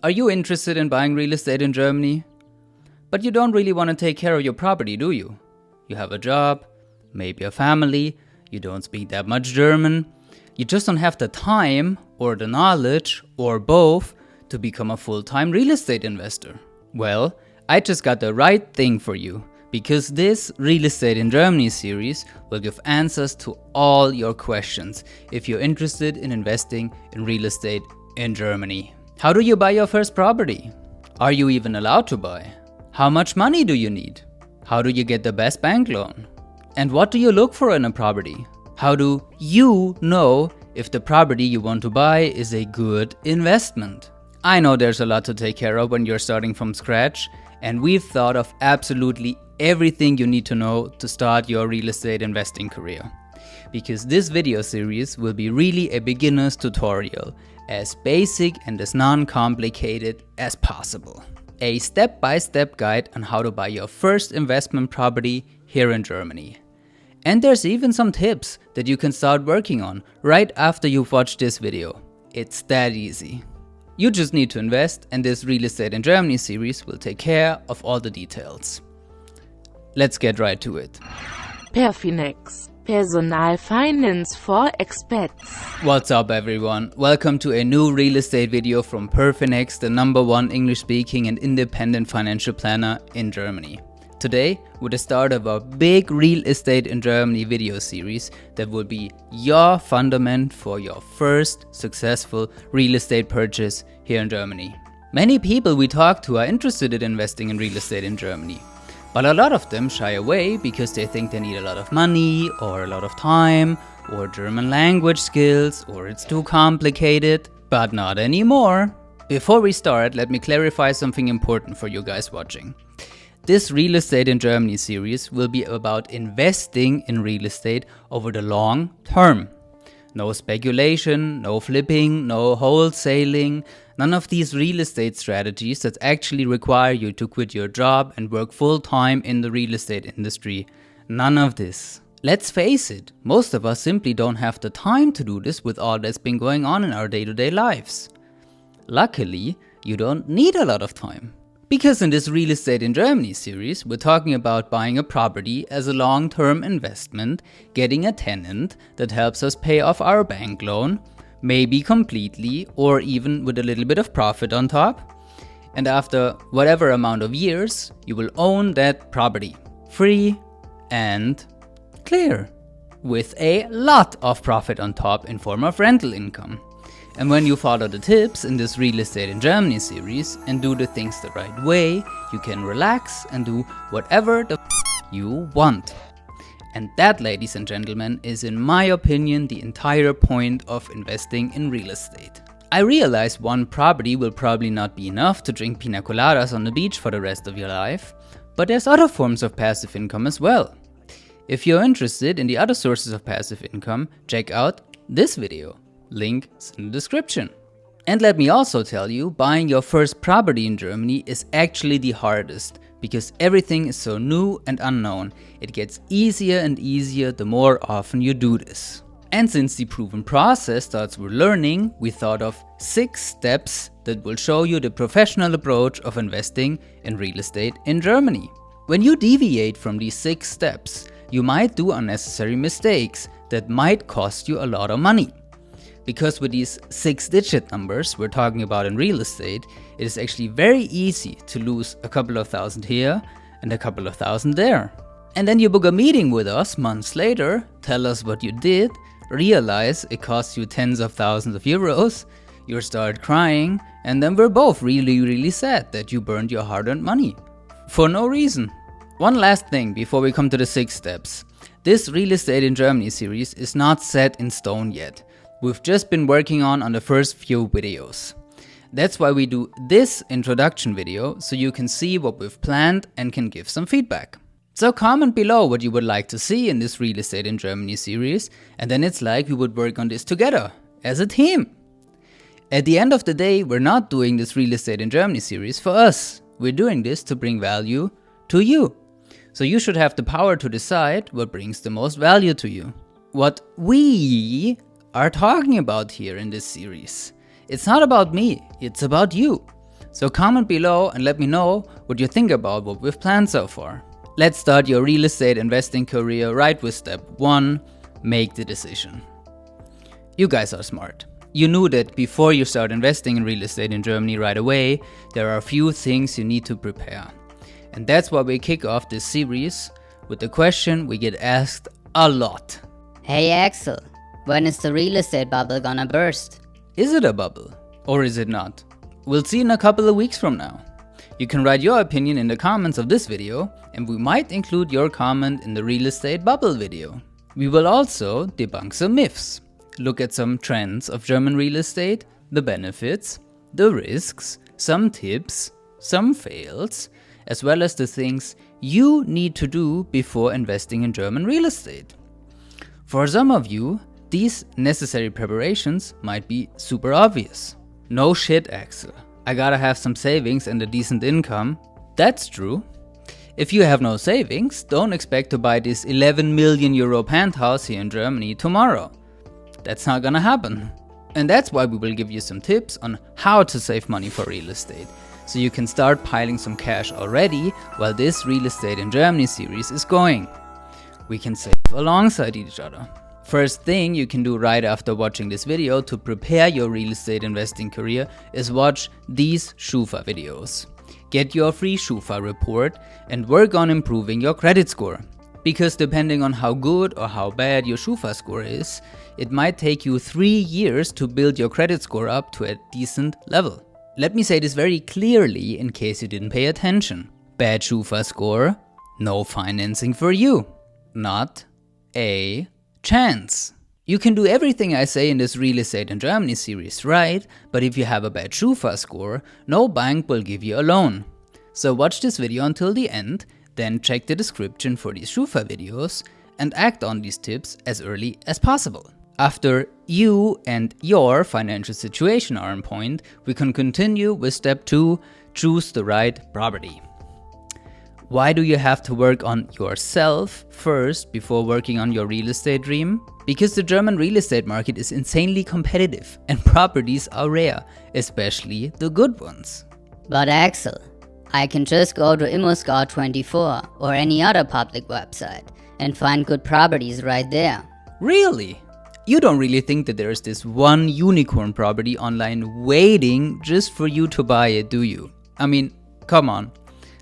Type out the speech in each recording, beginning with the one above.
Are you interested in buying real estate in Germany? But you don't really want to take care of your property, do you? You have a job, maybe a family, you don't speak that much German, you just don't have the time or the knowledge or both to become a full-time real estate investor. Well, I just got the right thing for you, because this Real Estate in Germany series will give answers to all your questions if you're interested in investing in real estate in Germany. How do you buy your first property? Are you even allowed to buy? How much money do you need? How do you get the best bank loan? And what do you look for in a property? How do you know if the property you want to buy is a good investment? I know there's a lot to take care of when you're starting from scratch, and we've thought of absolutely everything you need to know to start your real estate investing career. Because this video series will be really a beginner's tutorial, as basic and as non-complicated as possible. A step-by-step guide on how to buy your first investment property here in Germany. And there's even some tips that you can start working on right after you've watched this video. It's that easy. You just need to invest, and this Real Estate in Germany series will take care of all the details. Let's get right to it. Perfinex, Personal Finance for Expats. What's up everyone? Welcome to a new real estate video from Perfinex, the #1 English-speaking and independent financial planner in Germany. Today, with the start of a big Real Estate in Germany video series that will be your fundament for your first successful real estate purchase here in Germany. Many people we talk to are interested in investing in real estate in Germany, but a lot of them shy away because they think they need a lot of money or a lot of time or German language skills or it's too complicated, but not anymore. Before we start, let me clarify something important for you guys watching. This Real Estate in Germany series will be about investing in real estate over the long term. No speculation, no flipping, no wholesaling, none of these real estate strategies that actually require you to quit your job and work full time in the real estate industry. None of this. Let's face it, most of us simply don't have the time to do this with all that's been going on in our day-to-day lives. Luckily, you don't need a lot of time. Because in this Real Estate in Germany series, we're talking about buying a property as a long-term investment, getting a tenant that helps us pay off our bank loan, maybe completely or even with a little bit of profit on top. And after whatever amount of years, you will own that property, free and clear, with a lot of profit on top in form of rental income. And when you follow the tips in this Real Estate in Germany series and do the things the right way, you can relax and do whatever the you want. And that, ladies and gentlemen, is in my opinion the entire point of investing in real estate. I realize one property will probably not be enough to drink pina coladas on the beach for the rest of your life, but there's other forms of passive income as well. If you're interested in the other sources of passive income, check out this video. Link is in the description. And let me also tell you, buying your first property in Germany is actually the hardest, because everything is so new and unknown. It gets easier and easier the more often you do this. And since the proven process starts with learning, we thought of 6 steps that will show you the professional approach of investing in real estate in Germany. When you deviate from these 6 steps, you might do unnecessary mistakes that might cost you a lot of money. Because with these 6-digit numbers we're talking about in real estate, it is actually very easy to lose a couple of thousand here and a couple of thousand there. And then you book a meeting with us months later, tell us what you did, realize it cost you tens of thousands of euros, you start crying, and then we're both really sad that you burned your hard-earned money. For no reason. One last thing before we come to the 6 steps. This Real Estate in Germany series is not set in stone yet. We've just been working on the first few videos. That's why we do this introduction video, so you can see what we've planned and can give some feedback. So comment below what you would like to see in this Real Estate in Germany series, and then it's like we would work on this together, as a team. At the end of the day, we're not doing this Real Estate in Germany series for us. We're doing this to bring value to you. So you should have the power to decide what brings the most value to you. What we are talking about here in this series. It's not about me, it's about you. So comment below and let me know what you think about what we've planned so far. Let's start your real estate investing career right with step 1, make the decision. You guys are smart. You knew that before you start investing in real estate in Germany right away, there are a few things you need to prepare. And that's why we kick off this series with the question we get asked a lot. Hey Axel, when is the real estate bubble gonna burst? Is it a bubble or is it not? We'll see in a couple of weeks from now. You can write your opinion in the comments of this video and we might include your comment in the real estate bubble video. We will also debunk some myths, look at some trends of German real estate, the benefits, the risks, some tips, some fails, as well as the things you need to do before investing in German real estate. For some of you, these necessary preparations might be super obvious. No shit, Axel. I gotta have some savings and a decent income. That's true. If you have no savings, don't expect to buy this 11 million euro penthouse here in Germany tomorrow. That's not gonna happen. And that's why we will give you some tips on how to save money for real estate, so you can start piling some cash already while this Real Estate in Germany series is going. We can save alongside each other. First thing you can do right after watching this video to prepare your real estate investing career is watch these Schufa videos. Get your free Schufa report and work on improving your credit score. Because depending on how good or how bad your Schufa score is, it might take you 3 years to build your credit score up to a decent level. Let me say this very clearly in case you didn't pay attention. Bad Schufa score, no financing for you. Not a chance. You can do everything I say in this Real Estate in Germany series right, but if you have a bad Schufa score, no bank will give you a loan. So watch this video until the end, then check the description for these Schufa videos and act on these tips as early as possible. After you and your financial situation are on point, we can continue with step 2, choose the right property. Why do you have to work on yourself first before working on your real estate dream? Because the German real estate market is insanely competitive and properties are rare, especially the good ones. But Axel, I can just go to ImmoScout24 or any other public website and find good properties right there. Really? You don't really think that there is this one unicorn property online waiting just for you to buy it, do you? I mean, come on.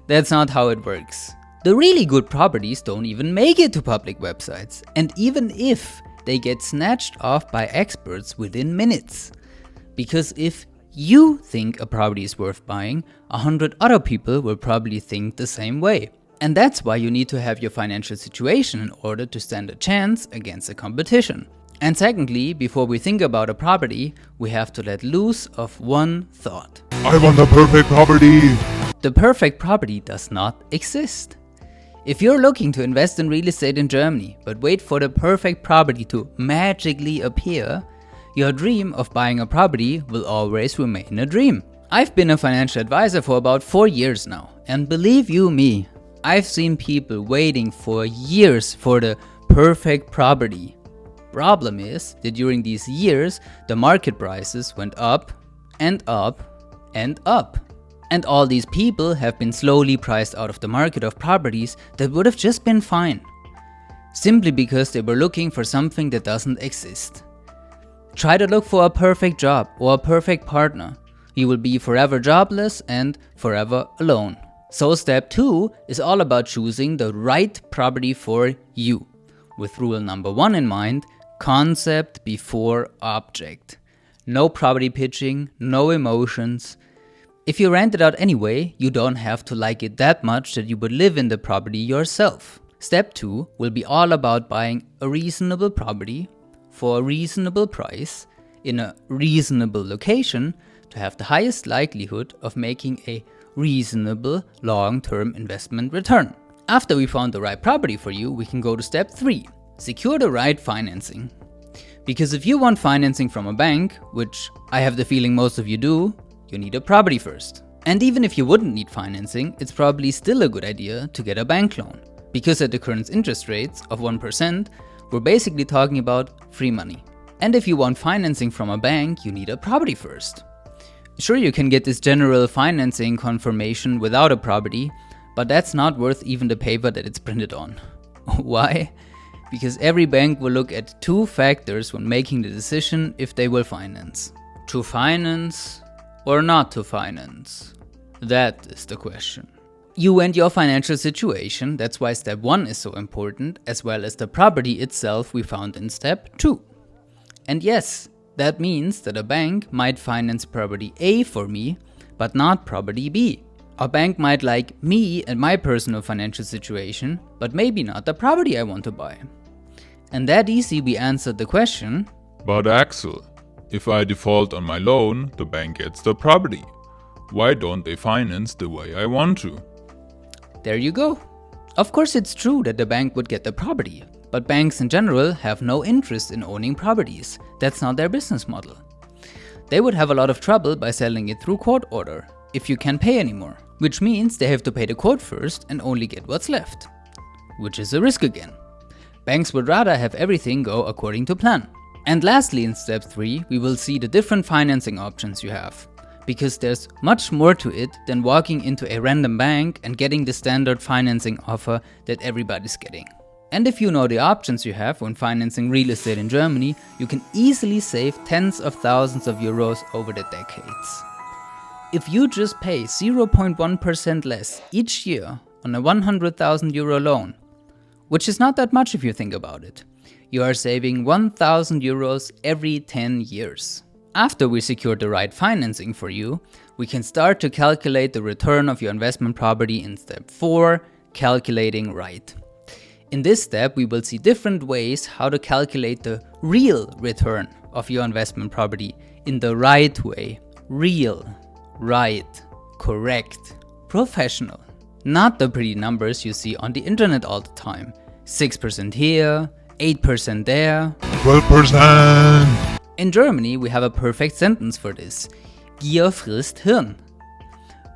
That's not how it works. The really good properties don't even make it to public websites, and even if, they get snatched off by experts within minutes. Because if you think a property is worth buying, 100 other people will probably think the same way. And that's why you need to have your financial situation in order to stand a chance against the competition. And secondly, before we think about a property, we have to let loose of one thought. I want the perfect property! The perfect property does not exist. If you're looking to invest in real estate in Germany, but wait for the perfect property to magically appear, your dream of buying a property will always remain a dream. I've been a financial advisor for about 4 years now, and believe you me, I've seen people waiting for years for the perfect property. Problem is that during these years, the market prices went up and up and up. And all these people have been slowly priced out of the market of properties that would have just been fine. Simply because they were looking for something that doesn't exist. Try to look for a perfect job or a perfect partner. You will be forever jobless and forever alone. So step 2 is all about choosing the right property for you. With rule number 1 in mind, concept before object. No property pitching, no emotions. If you rent it out anyway, you don't have to like it that much that you would live in the property yourself. Step 2 will be all about buying a reasonable property for a reasonable price in a reasonable location to have the highest likelihood of making a reasonable long-term investment return. After we found the right property for you, we can go to step 3, secure the right financing. Because if you want financing from a bank, which I have the feeling most of you do, you need a property first. And even if you wouldn't need financing, it's probably still a good idea to get a bank loan. Because at the current interest rates of 1%, we're basically talking about free money. And if you want financing from a bank, you need a property first. Sure, you can get this general financing confirmation without a property, but that's not worth even the paper that it's printed on. Why? Because every bank will look at two factors when making the decision if they will finance. To finance or not to finance? That is the question. You and your financial situation, that's why step 1 is so important, as well as the property itself we found in step 2. And yes, that means that a bank might finance property A for me, but not property B. A bank might like me and my personal financial situation, but maybe not the property I want to buy. And that easy we answered the question. But Axel, if I default on my loan, the bank gets the property. Why don't they finance the way I want to? There you go. Of course it's true that the bank would get the property, but banks in general have no interest in owning properties. That's not their business model. They would have a lot of trouble by selling it through court order, if you can't pay anymore, which means they have to pay the court first and only get what's left, which is a risk again. Banks would rather have everything go according to plan. And lastly, in step 3, we will see the different financing options you have, because there's much more to it than walking into a random bank and getting the standard financing offer that everybody's getting. And if you know the options you have when financing real estate in Germany, you can easily save tens of thousands of euros over the decades. If you just pay 0.1% less each year on a 100,000 euro loan, which is not that much if you think about it, you are saving 1,000 euros every 10 years. After we secure the right financing for you, we can start to calculate the return of your investment property in step 4, calculating right. In this step, we will see different ways how to calculate the real return of your investment property in the right way. Real, right, correct, professional. Not the pretty numbers you see on the internet all the time. 6% here, 8% there. 12%! In Germany, we have a perfect sentence for this. Gier frisst Hirn.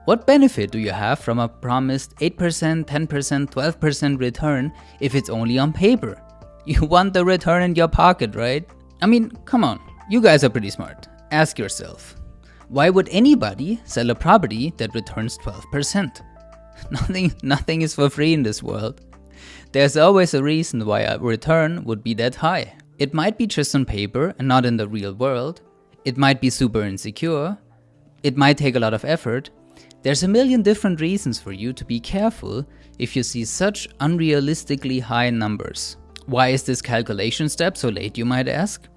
What benefit do you have from a promised 8%, 10%, 12% return if it's only on paper? You want the return in your pocket, right? I mean, come on, you guys are pretty smart. Ask yourself, why would anybody sell a property that returns 12%? Nothing is for free in this world. There's always a reason why a return would be that high. It might be just on paper and not in the real world. It might be super insecure. It might take a lot of effort. There's a million different reasons for you to be careful if you see such unrealistically high numbers. Why is this calculation step so late, you might ask?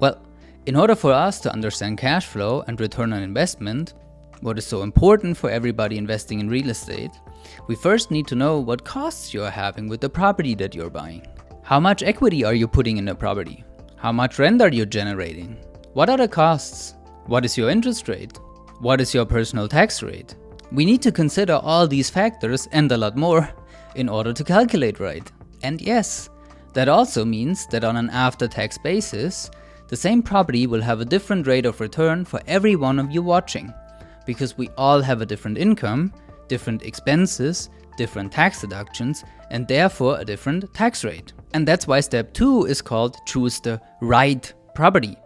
Well, in order for us to understand cash flow and return on investment, what is so important for everybody investing in real estate, we first need to know what costs you are having with the property that you're buying. How much equity are you putting in the property? How much rent are you generating? What are the costs? What is your interest rate? What is your personal tax rate? We need to consider all these factors and a lot more in order to calculate right. And yes, that also means that on an after-tax basis, the same property will have a different rate of return for every one of you watching, because we all have a different income, different expenses, different tax deductions, and therefore a different tax rate. And that's why step 2 is called choose the right property.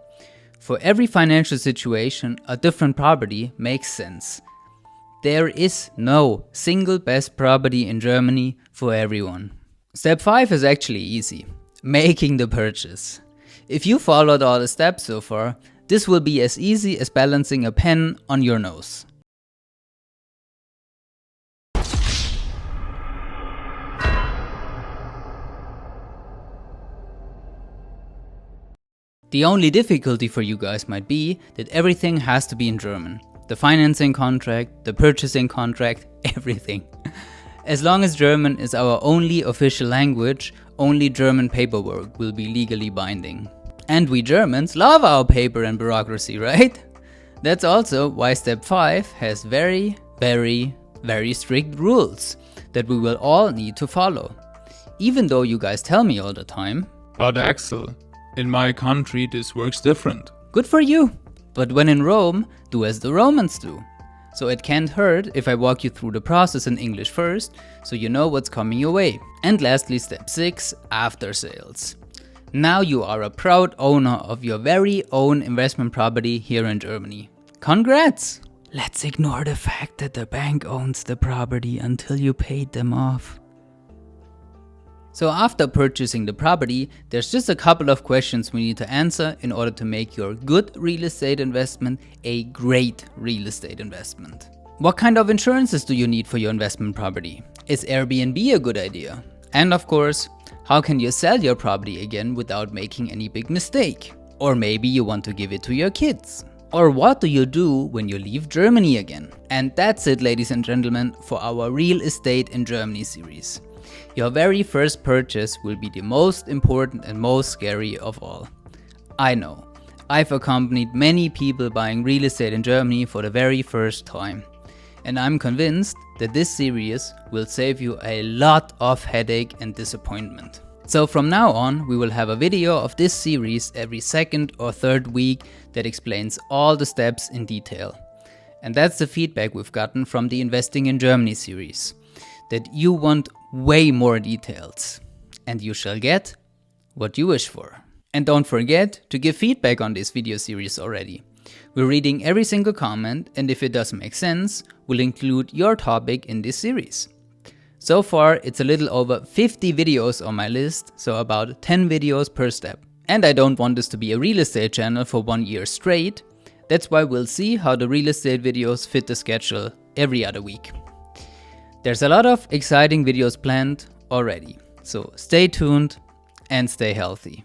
For every financial situation, a different property makes sense. There is no single best property in Germany for everyone. Step 5 is actually easy, making the purchase. If you followed all the steps so far, this will be as easy as balancing a pen on your nose. The only difficulty for you guys might be that everything has to be in German. The financing contract, the purchasing contract, everything. As long as German is our only official language, only German paperwork will be legally binding. And we Germans love our paper and bureaucracy, right? That's also why step 5 has very, very, very strict rules that we will all need to follow. Even though you guys tell me all the time, But Axel, in my country this works different. good for you. But when in Rome, do as the Romans do. So it can't hurt if I walk you through the process in English first, so you know what's coming your way. And lastly, step 6, after sales. Now you are a proud owner of your very own investment property here in Germany. Congrats! Let's ignore the fact that the bank owns the property until you paid them off. So after purchasing the property, there's just a couple of questions we need to answer in order to make your good real estate investment a great real estate investment. What kind of insurances do you need for your investment property? Is Airbnb a good idea? And of course, how can you sell your property again without making any big mistake? Or maybe you want to give it to your kids. Or what do you do when you leave Germany again? And that's it, ladies and gentlemen, for our Real Estate in Germany series. Your very first purchase will be the most important and most scary of all. I know, I've accompanied many people buying real estate in Germany for the very first time. And I'm convinced that this series will save you a lot of headache and disappointment. So from now on, we will have a video of this series every second or third week that explains all the steps in detail. And that's the feedback we've gotten from the Investing in Germany series, that you want way more details, and you shall get what you wish for. And don't forget to give feedback on this video series already. We're reading every single comment, and if it doesn't make sense, we'll include your topic in this series. So far, it's a little over 50 videos on my list, so about 10 videos per step. And I don't want this to be a real estate channel for 1 year straight. That's why we'll see how the real estate videos fit the schedule every other week. There's a lot of exciting videos planned already, so stay tuned and stay healthy.